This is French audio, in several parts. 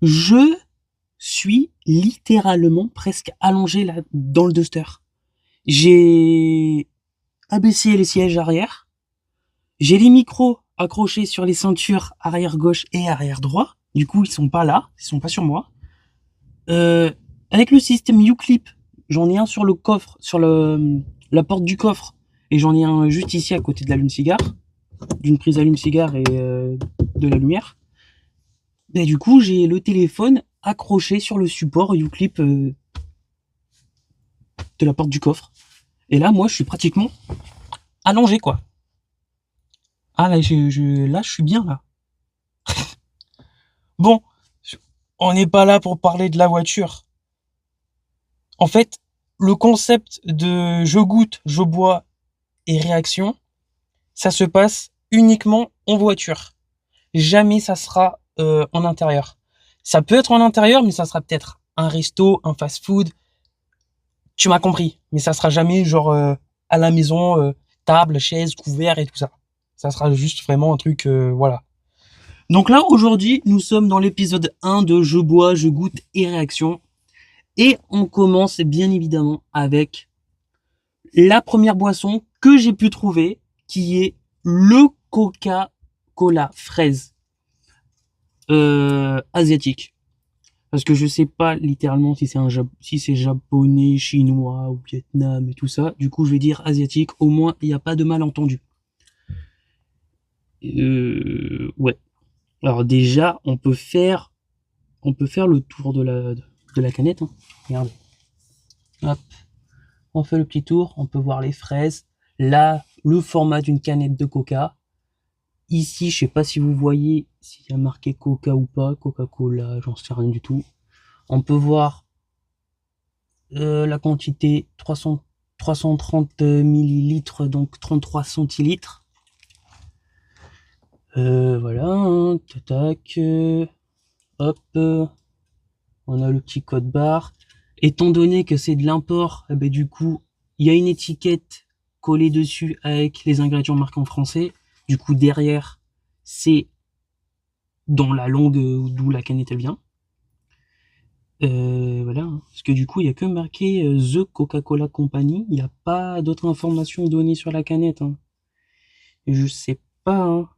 Je suis littéralement presque allongé là dans le Duster. J'ai abaissé les sièges arrière. J'ai les micros accrochés sur les ceintures arrière gauche et arrière droit. Du coup, ils sont pas là, ils sont pas sur moi. Euh, Avec le système Uclip, j'en ai un sur le coffre, sur la porte du coffre, et j'en ai un juste ici à côté de l'allume-cigare, d'une prise allume-cigare et de la lumière. Et du coup, j'ai le téléphone accroché sur le support Uclip de la porte du coffre. Et là, moi, je suis pratiquement allongé, quoi. Ah, là, je suis bien, là. Bon, on n'est pas là pour parler de la voiture. En fait, le concept de je goûte, je bois et réaction, ça se passe uniquement en voiture. Jamais ça sera en intérieur. Ça peut être en intérieur, mais ça sera peut-être un resto, un fast-food. Tu m'as compris. Mais ça sera jamais genre à la maison, table, chaise, couvert et tout ça. Ça sera juste vraiment un truc, voilà. Donc là, aujourd'hui, nous sommes dans l'épisode 1 de Je bois, je goûte et réaction. Et on commence bien évidemment avec la première boisson que j'ai pu trouver, qui est le Coca-Cola fraise asiatique. Parce que je sais pas littéralement si c'est si c'est japonais, chinois ou Vietnam et tout ça. Du coup, je vais dire asiatique. Au moins, il n'y a pas de malentendu. Ouais. Alors déjà, on peut faire le tour de la canette. Hein. Regardez. Hop. On fait le petit tour. On peut voir les fraises. Là, le format d'une canette de Coca. Ici, je sais pas si vous voyez s'il y a marqué Coca ou pas. Coca-Cola, j'en sais rien du tout. On peut voir la quantité 330 millilitres, donc 33 centilitres. Voilà, hein, tac, hop, on a le petit code barre. Étant donné que c'est de l'import, eh ben, du coup, il y a une étiquette collée dessus avec les ingrédients marqués en français. Du coup, derrière, c'est dans la langue d'où la canette elle vient. Voilà, hein. Parce que du coup, il y a que marqué The Coca-Cola Company. Il n'y a pas d'autres informations données sur la canette. Hein. Je sais pas. Hein.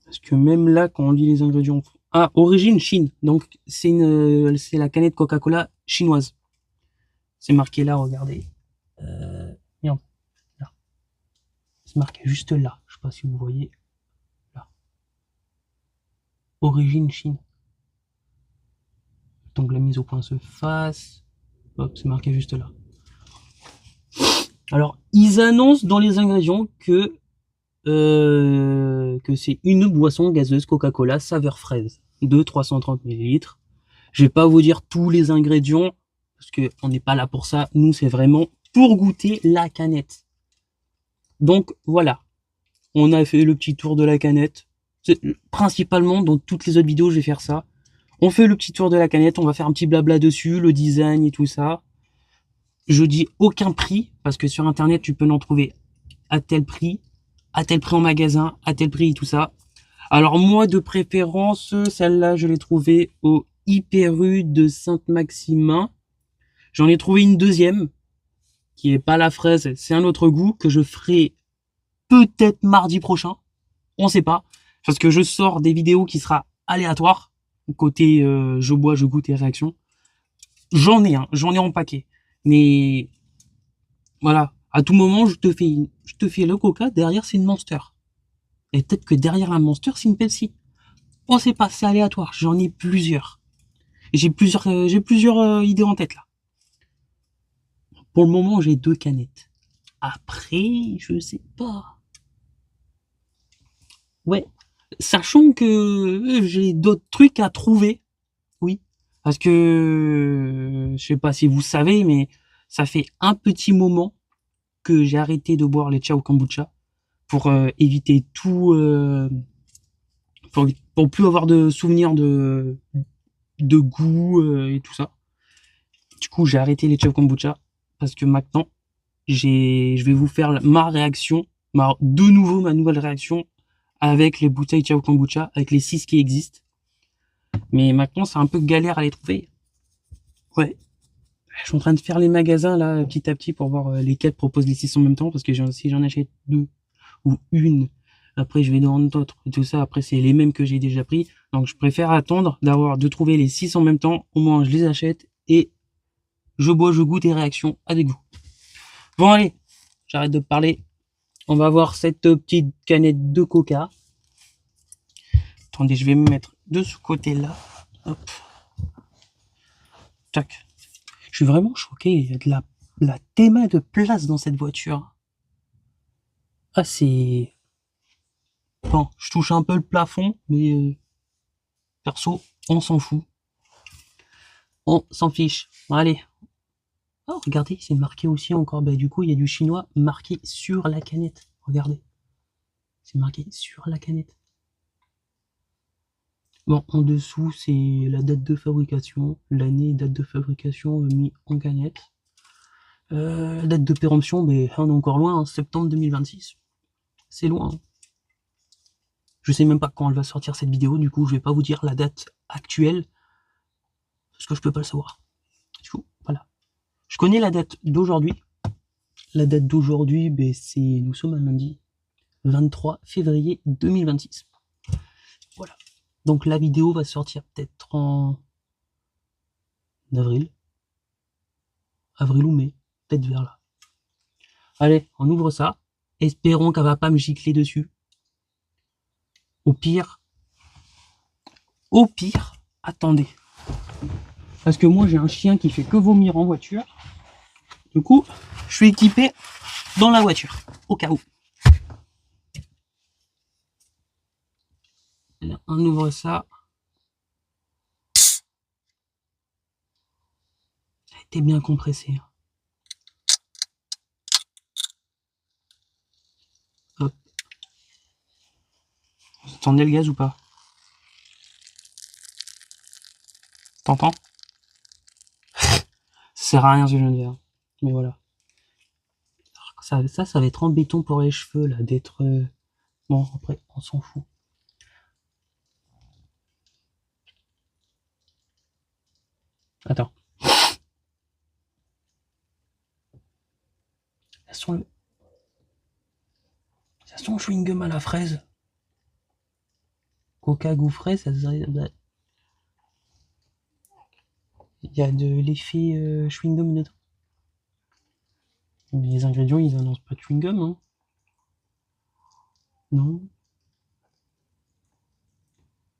Parce que même là, quand on lit les ingrédients, ah, origine Chine. Donc c'est la canette Coca-Cola chinoise. C'est marqué là, regardez. Merde, là. C'est marqué juste là. Je sais pas si vous voyez. Là. Origine Chine. Donc la mise au point se fasse. Hop, c'est marqué juste là. Alors, ils annoncent dans les ingrédients que c'est une boisson gazeuse Coca-Cola saveur fraise de 330 millilitres. Je vais pas vous dire tous les ingrédients parce que on n'est pas là pour ça. Nous, c'est vraiment pour goûter la canette. Donc voilà, on a fait le petit tour de la canette. Principalement dans toutes les autres vidéos, je vais faire ça. On fait le petit tour de la canette, on va faire un petit blabla dessus, le design et tout ça. Je dis aucun prix parce que sur internet, tu peux en trouver à tel prix en magasin, à tel prix et tout ça. Alors moi, de préférence, celle-là, je l'ai trouvée au Hyper U de Sainte-Maximin. J'en ai trouvé une deuxième, qui est pas la fraise, c'est un autre goût, que je ferai peut-être mardi prochain. On sait pas. Parce que je sors des vidéos qui sera aléatoire. Côté je bois, je goûte et réaction. J'en ai en paquet. Mais voilà, à tout moment, je te fais le coca, derrière c'est une Monster. Et peut-être que derrière la Monster, c'est une Pepsi. On sait pas, c'est aléatoire. J'en ai plusieurs. J'ai plusieurs idées en tête là. Pour le moment, j'ai deux canettes. Après, je sais pas. Ouais, sachant que j'ai d'autres trucs à trouver. Oui, parce que je sais pas si vous savez, mais ça fait un petit moment que j'ai arrêté de boire les Chao Kombucha pour éviter tout, pour plus avoir de souvenirs de goût et tout ça. Du coup, j'ai arrêté les Chao Kombucha parce que maintenant, je vais vous faire ma réaction, de nouveau ma nouvelle réaction avec les bouteilles Ciao Kombucha, avec les 6 qui existent. Mais maintenant, c'est un peu galère à les trouver. Ouais. Je suis en train de faire les magasins, là, petit à petit, pour voir lesquels proposent les 6 en même temps, parce que si j'en achète 2 ou une, après, je vais dans d'autres, et tout ça, après, c'est les mêmes que j'ai déjà pris. Donc, je préfère attendre de trouver les 6 en même temps. Au moins, je les achète et je bois, je goûte et réaction avec vous. Bon, allez, j'arrête de parler. On va voir cette petite canette de coca. Attendez, je vais me mettre de ce côté-là. Hop. Tac. Je suis vraiment choqué. Il y a de la théma de place dans cette voiture. Ah, c'est... Bon, je touche un peu le plafond, mais perso, on s'en fout. On s'en fiche. Bon, allez. Oh, regardez, c'est marqué aussi encore. Bah, du coup, il y a du chinois marqué sur la canette. Regardez. C'est marqué sur la canette. Bon, en dessous, c'est la date de fabrication, l'année, date de fabrication mis en canette. Date de péremption, mais on est encore loin, hein, septembre 2026. C'est loin. Hein. Je sais même pas quand elle va sortir cette vidéo, du coup, je vais pas vous dire la date actuelle, parce que je peux pas le savoir. Du coup, voilà. Je connais la date d'aujourd'hui. La date d'aujourd'hui, ben, nous sommes un lundi, 23 février 2026. Voilà. Donc la vidéo va sortir peut-être en avril. Avril ou mai. Peut-être vers là. Allez, on ouvre ça. Espérons qu'elle va pas me gicler dessus. Au pire, attendez. Parce que moi j'ai un chien qui fait que vomir en voiture. Du coup, je suis équipé dans la voiture, au cas où. Là, on ouvre ça. Ça a été bien compressé. Hop. Vous entendez le gaz ou pas? T'entends? Ça sert à rien ce que je viens de faire. Mais voilà. Ça va être embêtant pour les cheveux, là, d'être... Bon, après, on s'en fout. Attends. Ça sent le chewing-gum à la fraise. Coca goût fraise, ça serait... Il y a de l'effet chewing-gum dedans. Mais les ingrédients, ils annoncent pas de chewing-gum, hein. Non.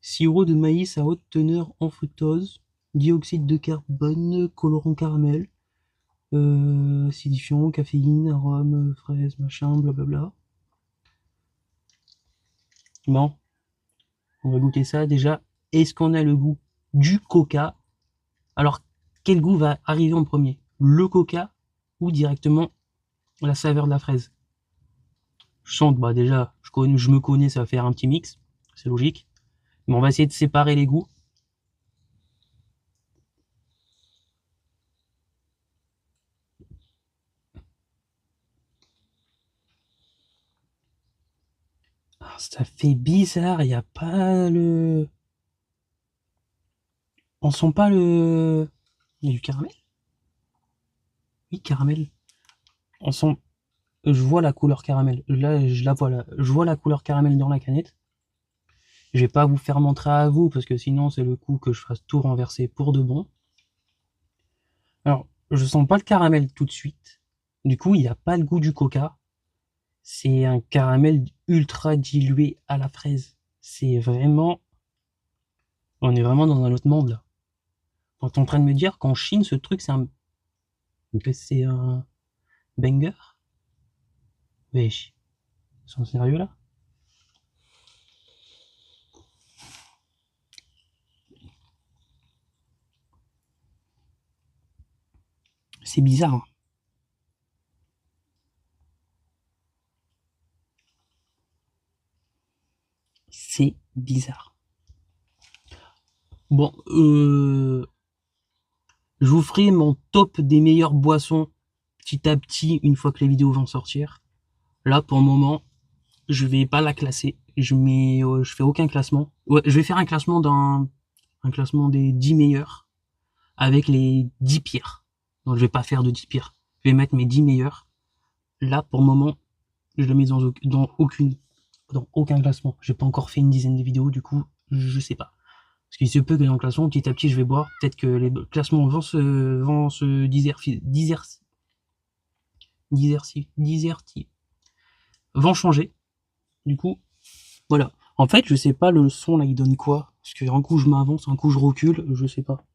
Sirop de maïs à haute teneur en fructose, dioxyde de carbone, colorant caramel, acidifiant, caféine, arôme, fraise, machin, blablabla. Bon, on va goûter ça déjà. Est-ce qu'on a le goût du coca? Alors, quel goût va arriver en premier? Le coca ou directement la saveur de la fraise? Je sens que bah, déjà, je me connais, ça va faire un petit mix, c'est logique. Mais on va essayer de séparer les goûts. Ça fait bizarre, il n'y a pas le... On sent pas le... Il y a du caramel? Oui, caramel. On sent... Je vois la couleur caramel. Là, je la vois là. Je vois la couleur caramel dans la canette. Je vais pas vous faire montrer à vous, parce que sinon, c'est le coup que je fasse tout renverser pour de bon. Alors, je sens pas le caramel tout de suite. Du coup, il n'y a pas le goût du coca. C'est un caramel ultra dilué à la fraise. C'est vraiment... On est vraiment dans un autre monde, là. On est en train de me dire qu'en Chine, ce truc, c'est un banger? Wesh. Ils sont sérieux, là? C'est bizarre, hein. C'est bizarre. Bon, je vous ferai mon top des meilleures boissons petit à petit une fois que les vidéos vont sortir. Là, pour le moment, je vais pas la classer. Je fais aucun classement. Ouais, je vais faire un classement des 10 meilleurs avec les 10 pires. Donc je vais pas faire de 10 pires. Je vais mettre mes 10 meilleurs. Là, pour le moment, je le mets dans aucun classement. J'ai pas encore fait une dizaine de vidéos, du coup, je sais pas. Parce qu'il se peut que dans le classement, petit à petit, je vais voir. Peut-être que les classements vont se vont changer. Du coup, voilà. En fait, je sais pas le son là, il donne quoi. Parce que un coup je m'avance, un coup je recule, je sais pas.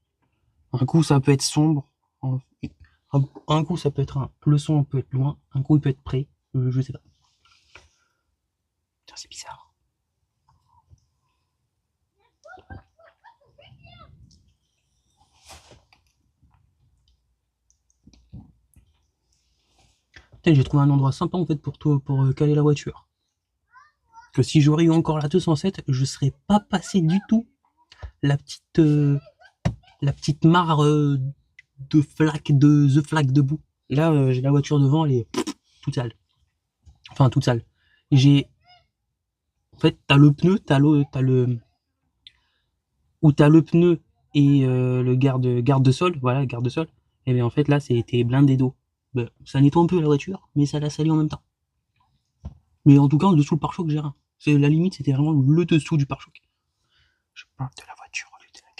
Un coup ça peut être sombre, un coup ça peut être le son peut être loin, un coup il peut être près, je sais pas. Putain, c'est bizarre. Putain, j'ai trouvé un endroit sympa en fait pour toi, pour caler la voiture. Que si j'aurais eu encore la 207, je serais pas passé du tout la petite la petite mare de flaque de boue. Là, j'ai la voiture devant, elle est toute sale. Enfin, toute sale. J'ai, en fait, t'as le pneu, t'as le pneu et le garde-sol, voilà, garde-sol. Et bien en fait là, c'était blindé d'eau. Ben, ça nettoie un peu la voiture, mais ça la salit en même temps. Mais en tout cas, en dessous le pare-choc, j'ai rien. C'est la limite, c'était vraiment le dessous du pare-choc. Je parle de la voiture au lieu de la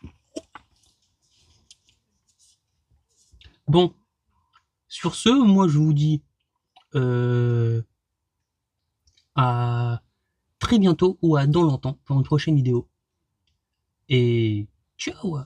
canette. Bon, sur ce, moi je vous dis à très bientôt ou à dans longtemps pour une prochaine vidéo. Et ciao!